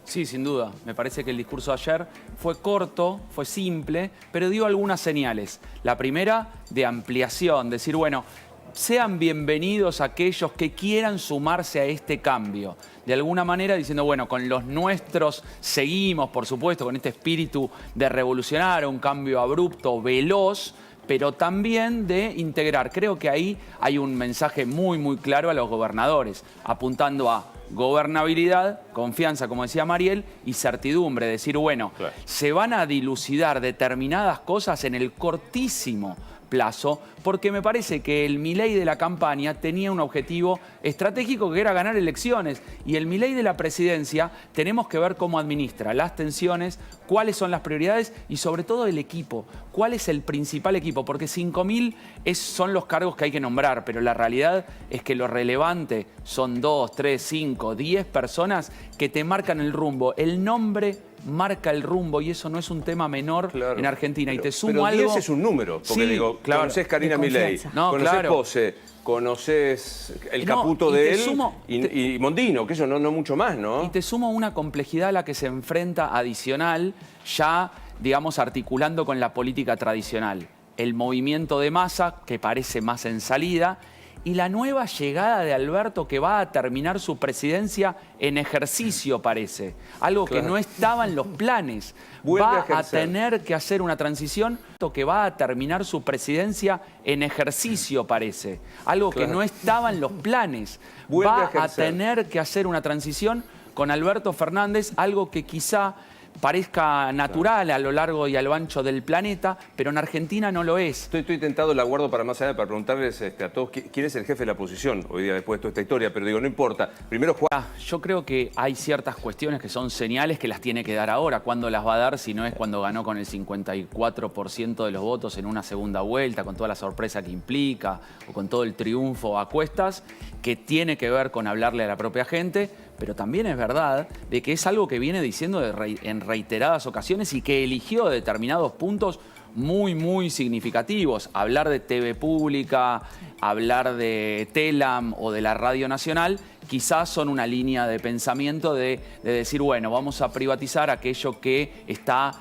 Sí, sin duda. Me parece que el discurso de ayer fue corto, fue simple, pero dio algunas señales. La primera, de ampliación, decir, bueno, sean bienvenidos aquellos que quieran sumarse a este cambio. De alguna manera diciendo, bueno, con los nuestros seguimos, por supuesto, con este espíritu de revolucionar, un cambio abrupto, veloz, pero también de integrar. Creo que ahí hay un mensaje muy, muy claro a los gobernadores, apuntando a gobernabilidad, confianza, como decía Mariel, y certidumbre. Decir, bueno, claro, se van a dilucidar determinadas cosas en el cortísimo plazo, porque me parece que el Milei de la campaña tenía un objetivo estratégico que era ganar elecciones, y el Milei de la presidencia tenemos que ver cómo administra las tensiones, cuáles son las prioridades y sobre todo el equipo, cuál es el principal equipo, porque 5.000 son los cargos que hay que nombrar, pero la realidad es que lo relevante son 2, 3, 5, 10 personas que te marcan el rumbo. El nombre marca el rumbo y eso no es un tema menor, claro, en Argentina. Pero, y te sumo pero algo... 10 es un número, porque sí, digo, claro, conoces Karina Milei, no, conoces claro, Pose, conoces el Caputo de él y Mondino, que eso no mucho más, ¿no? Y te sumo una complejidad a la que se enfrenta adicional, ya, digamos, articulando con la política tradicional. El movimiento de masa, que parece más en salida, y la nueva llegada de Alberto, que va a terminar su presidencia en ejercicio, parece. Algo que no estaba en los planes. Va a tener que hacer una transición que va a terminar su presidencia en ejercicio, parece. Algo que no estaba en los planes. Va a tener que hacer una transición con Alberto Fernández, algo que quizá parezca natural a lo largo y a lo ancho del planeta, pero en Argentina no lo es. Estoy tentado, la guardo para más allá, para preguntarles a todos quién es el jefe de la oposición hoy día después de toda esta historia, pero digo, no importa. Primero, Juan. Yo creo que hay ciertas cuestiones que son señales que las tiene que dar ahora. ¿Cuándo las va a dar si no es cuando ganó con el 54% de los votos en una segunda vuelta, con toda la sorpresa que implica, o con todo el triunfo a cuestas, que tiene que ver con hablarle a la propia gente? Pero también es verdad de que es algo que viene diciendo en reiteradas ocasiones y que eligió determinados puntos muy, muy significativos. Hablar de TV pública, hablar de Telam o de la Radio Nacional, quizás son una línea de pensamiento de decir, bueno, vamos a privatizar aquello que está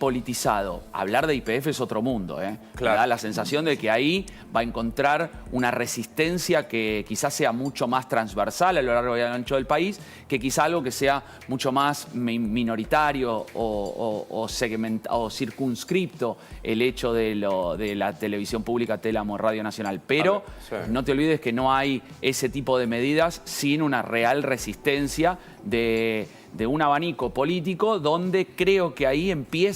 politizado. Hablar de YPF es otro mundo, ¿eh? Claro. Me da la sensación de que ahí va a encontrar una resistencia que quizás sea mucho más transversal a lo largo y ancho del país, que quizá algo que sea mucho más minoritario o circunscripto el hecho de la televisión pública, Telam o Radio Nacional. Pero no te olvides que no hay ese tipo de medidas sin una real resistencia de un abanico político donde creo que ahí empieza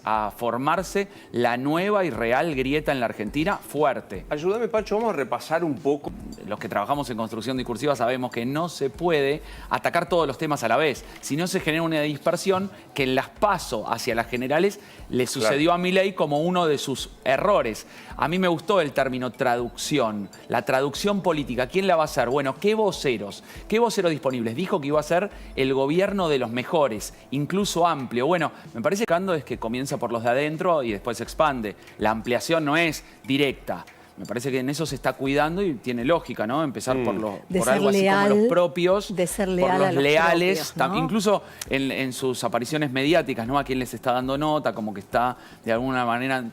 a formarse la nueva y real grieta en la Argentina fuerte. Ayúdame, Pacho, vamos a repasar un poco. Los que trabajamos en construcción discursiva sabemos que no se puede atacar todos los temas a la vez, si no se genera una dispersión que en las PASO hacia las generales le sucedió a Milei como uno de sus errores. A mí me gustó el término traducción, la traducción política. ¿Quién la va a hacer? Bueno, ¿qué voceros disponibles? Dijo que iba a ser el gobierno de los mejores, incluso amplio. Bueno, me parece que es que comienza por los de adentro y después se expande. La ampliación no es directa. Me parece que en eso se está cuidando y tiene lógica, ¿no? Empezar por algo así como los propios, de ser leal por los leales, propios, ¿no? Incluso en sus apariciones mediáticas, ¿no? A quién les está dando nota, como que está de alguna manera,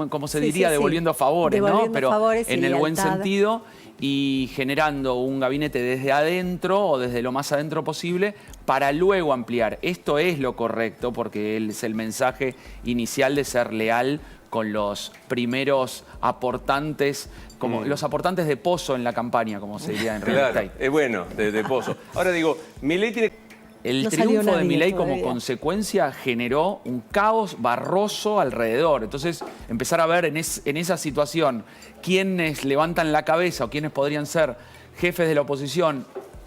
como se diría, devolviendo favores, ¿no? Pero favores en el buen sentido, y generando un gabinete desde adentro o desde lo más adentro posible para luego ampliar. Esto es lo correcto porque es el mensaje inicial de ser leal con los primeros aportantes, como los aportantes de pozo en la campaña, como se diría en realidad. Es bueno, de pozo. Ahora digo, Milei tiene... El triunfo de Milei como consecuencia generó un caos barroso alrededor. Entonces, empezar a ver en esa situación quiénes levantan la cabeza o quiénes podrían ser jefes de la oposición,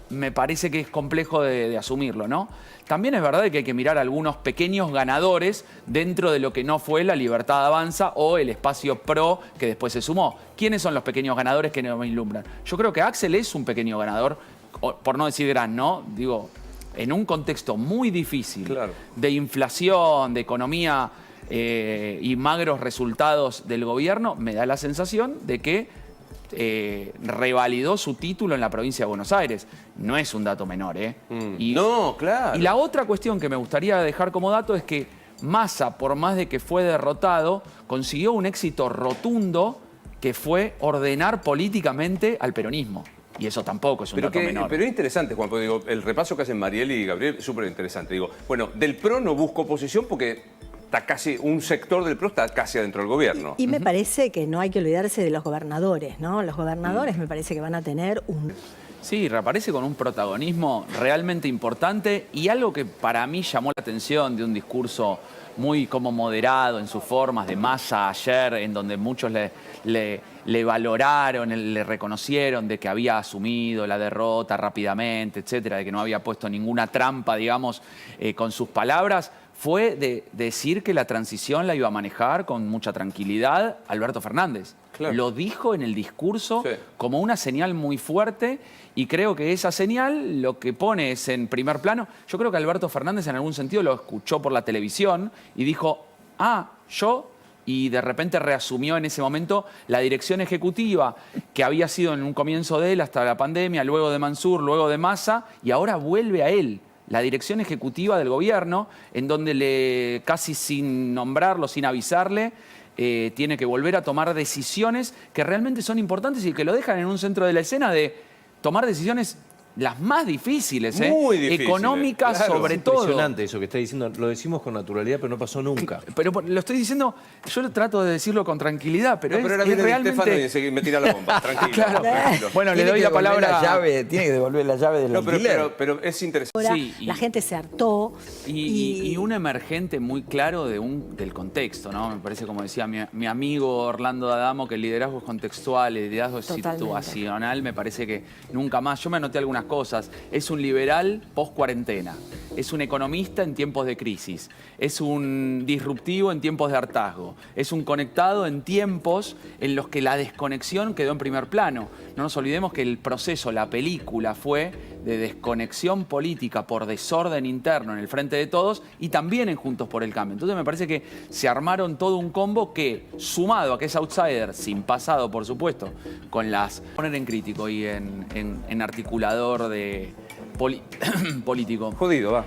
me parece que es complejo de asumirlo, ¿no? También es verdad que hay que mirar algunos pequeños ganadores dentro de lo que no fue la Libertad Avanza o el Espacio Pro que después se sumó. ¿Quiénes son los pequeños ganadores que nos ilumbran? Yo creo que Axel es un pequeño ganador, por no decir gran, ¿no? Digo, en un contexto muy difícil de inflación, de economía y magros resultados del gobierno, me da la sensación de que revalidó su título en la provincia de Buenos Aires. No es un dato menor, ¿eh? No, claro. Y la otra cuestión que me gustaría dejar como dato es que Massa, por más de que fue derrotado, consiguió un éxito rotundo que fue ordenar políticamente al peronismo. Y eso tampoco es un dato menor. Pero es interesante, Juan, porque digo, el repaso que hacen Mariel y Gabriel es súper interesante. Digo, bueno, del PRO no busco oposición porque está casi, un sector del PRO está casi adentro del gobierno. Y me parece que no hay que olvidarse de los gobernadores, ¿no? Los gobernadores me parece que van a tener un... Sí, reaparece con un protagonismo realmente importante y algo que para mí llamó la atención de un discurso muy como moderado en sus formas de Massa ayer, en donde muchos le valoraron, le reconocieron de que había asumido la derrota rápidamente, etcétera, de que no había puesto ninguna trampa, digamos, con sus palabras, fue de decir que la transición la iba a manejar con mucha tranquilidad Alberto Fernández. Claro. Lo dijo en el discurso como una señal muy fuerte y creo que esa señal lo que pone es en primer plano. Yo creo que Alberto Fernández en algún sentido lo escuchó por la televisión y dijo, yo, y de repente reasumió en ese momento la dirección ejecutiva que había sido en un comienzo de él hasta la pandemia, luego de Mansur, luego de Massa y ahora vuelve a él. La dirección ejecutiva del gobierno, en donde casi sin nombrarlo, sin avisarle, tiene que volver a tomar decisiones que realmente son importantes y que lo dejan en un centro de la escena de tomar decisiones las más difíciles, muy difíciles, económicas, claro, sobre todo. Es impresionante eso que está diciendo, lo decimos con naturalidad, pero no pasó nunca. Pero lo estoy diciendo, yo trato de decirlo con tranquilidad, pero no, es realmente... Y me tira la bomba, tranquilo. Claro. Tranquilo. Bueno, le doy la palabra... Tiene que devolver la llave del alquiler. Pero es interesante. Ahora, la gente se hartó. Y un emergente muy claro del contexto, ¿no? Me parece, como decía mi amigo Orlando D'Adamo, que el liderazgo es contextual, el liderazgo es situacional, me parece que nunca más. Yo me anoté algunas cosas. Es un liberal post-cuarentena, es un economista en tiempos de crisis, es un disruptivo en tiempos de hartazgo, es un conectado en tiempos en los que la desconexión quedó en primer plano. No nos olvidemos que el proceso, la película fue de desconexión política por desorden interno en el Frente de Todos y también en Juntos por el Cambio. Entonces me parece que se armaron todo un combo que, sumado a que es outsider, sin pasado por supuesto, con las... poner en crítico y en articulador de... político. Jodido, va.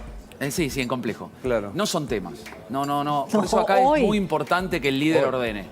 Sí, en complejo. Claro. No son temas. No. Por eso acá es muy importante que el líder ordene.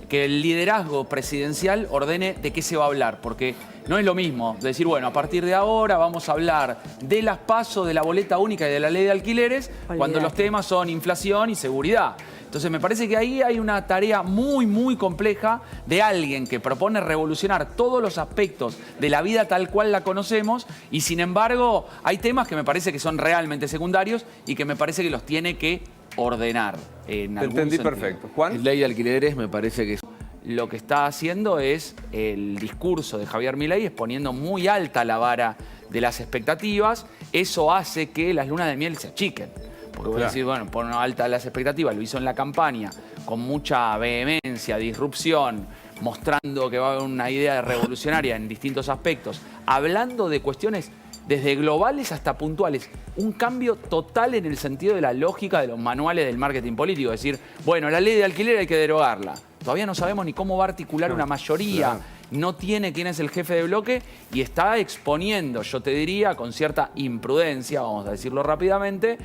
Que el liderazgo presidencial ordene de qué se va a hablar. Porque no es lo mismo decir, bueno, a partir de ahora vamos a hablar de las PASO, de la boleta única y de la ley de alquileres, cuando los temas son inflación y seguridad. Entonces me parece que ahí hay una tarea muy compleja de alguien que propone revolucionar todos los aspectos de la vida tal cual la conocemos y sin embargo hay temas que me parece que son realmente secundarios y que me parece que los tiene que ordenar en algún entendí sentido. Perfecto. Juan. La ley de alquileres me parece que... Lo que está haciendo es el discurso de Javier Milei es poniendo muy alta la vara de las expectativas. Eso hace que las lunas de miel se achiquen. Porque voy a decir, bueno, pone alta las expectativas, lo hizo en la campaña con mucha vehemencia, disrupción, mostrando que va a haber una idea revolucionaria en distintos aspectos, hablando de cuestiones desde globales hasta puntuales. Un cambio total en el sentido de la lógica de los manuales del marketing político. Es decir, bueno, la ley de alquiler hay que derogarla. Todavía no sabemos ni cómo va a articular una mayoría. No tiene quién es el jefe de bloque y está exponiendo, yo te diría, con cierta imprudencia, vamos a decirlo rápidamente,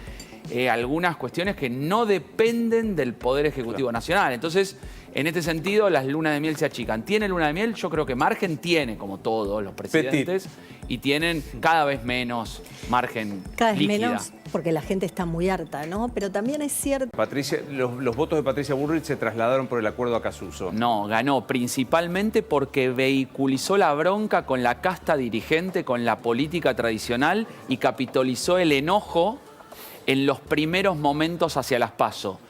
algunas cuestiones que no dependen del Poder Ejecutivo Nacional. Entonces, en este sentido, las lunas de miel se achican. ¿Tiene luna de miel? Yo creo que margen tiene, como todos los presidentes, y tienen cada vez menos margen cada vez líquida. menos, porque la gente está muy harta, ¿no? Pero también es cierto... Patricia, los votos de Patricia Bullrich se trasladaron por el acuerdo a Casuso. No, ganó principalmente porque vehiculizó la bronca con la casta dirigente, con la política tradicional y capitalizó el enojo en los primeros momentos hacia las PASO.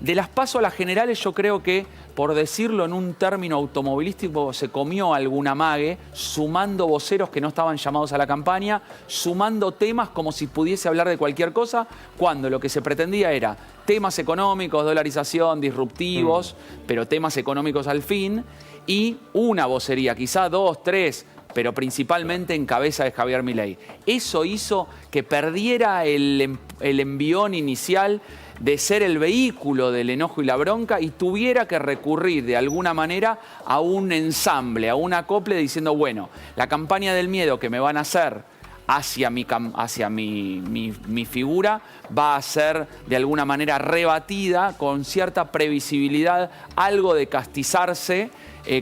De las PASO a las generales yo creo que, por decirlo en un término automovilístico, se comió algún amague, sumando voceros que no estaban llamados a la campaña, sumando temas como si pudiese hablar de cualquier cosa, cuando lo que se pretendía era temas económicos, dolarización, disruptivos, pero temas económicos al fin, y una vocería, quizá 2, 3, pero principalmente en cabeza de Javier Milei. Eso hizo que perdiera el envión inicial de ser el vehículo del enojo y la bronca y tuviera que recurrir de alguna manera a un ensamble, a un acople diciendo, bueno, la campaña del miedo que me van a hacer hacia mi figura va a ser de alguna manera rebatida con cierta previsibilidad, algo de castizarse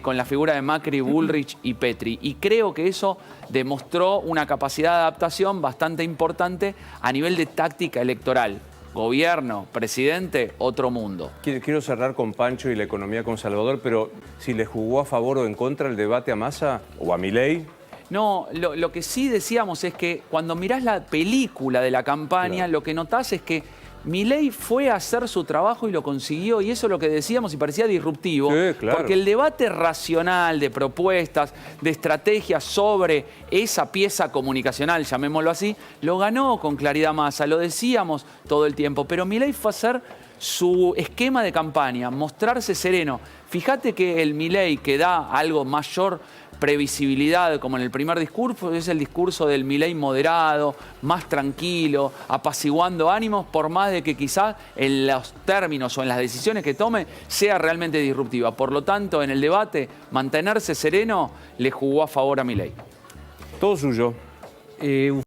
con la figura de Macri, Bullrich y Petri. Y creo que eso demostró una capacidad de adaptación bastante importante a nivel de táctica electoral. Gobierno, presidente, otro mundo. Quiero cerrar con Pancho y la economía con Salvador, pero si le jugó a favor o en contra el debate a Massa o a Milei. No, lo que sí decíamos es que cuando mirás la película de la campaña, claro, lo que notás es que Milei fue a hacer su trabajo y lo consiguió, y eso es lo que decíamos y parecía disruptivo, sí, claro, porque el debate racional de propuestas, de estrategias sobre esa pieza comunicacional, llamémoslo así, lo ganó con claridad Massa, lo decíamos todo el tiempo, pero Milei fue a hacer su esquema de campaña, mostrarse sereno. Fíjate que el Milei que da algo mayor previsibilidad, como en el primer discurso, es el discurso del Milei moderado, más tranquilo, apaciguando ánimos, por más de que quizás en los términos o en las decisiones que tome sea realmente disruptiva. Por lo tanto, en el debate, mantenerse sereno le jugó a favor a Milei. Todo suyo.